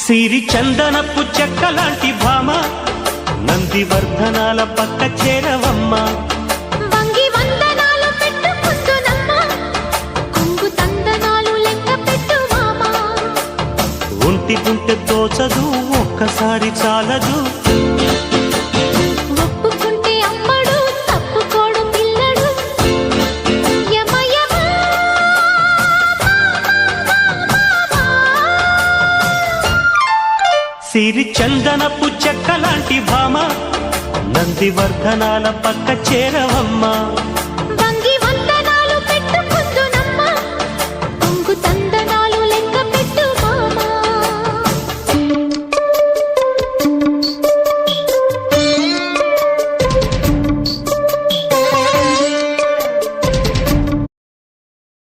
సిరి చందనపు చెక్కలాంటి భామ నందివర్ధనాల పక్క చేరవమ్మ వంగి వందనాలు పెట్టుకుంటున్నమ్మ కొంగు తందనాలు లెక్క పెట్టు మామ ఒంటి గుంటె తోచదు ఒక్కసారి చాలదు ఒప్పుకుంటే అమ్మడు తప్పుకోడు పిల్లడు యమ యమ సిరి చందనపు చెక్కలాంటి భామ నందివర్ధనాల పక్క చేరవమ్మ